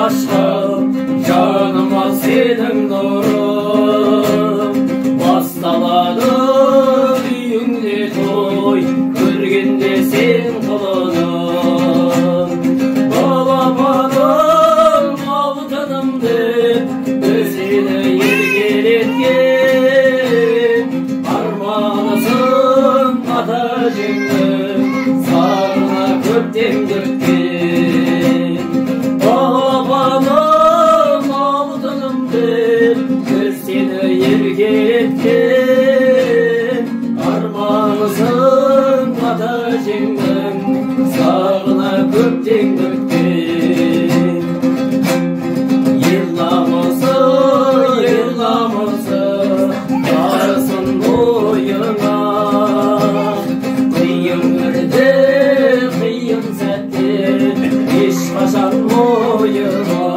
aşkım, canıma senin nurun. Басталады үйіңде той, көргенде сен құлыным. Балапаным, алтыным деп, біз сені еркелеткен. Арманысың ата жеңнің, сағына көптен күткен. Балапаным, алтыным деп, біз сені еркелеткен. Арманысың ата жеңнің, сағына көптен күткен. Йырламысы, барысын бойыңа. Қиын күнде, қиын сәтте, ешқашан ойыма.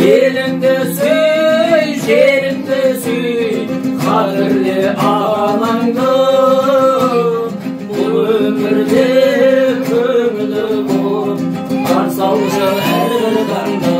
Еліңді сүй, жеріңді сүй, қадірле анаңды. Бұл өмірде көңілі боп, қарсы алшы әрбір таңды.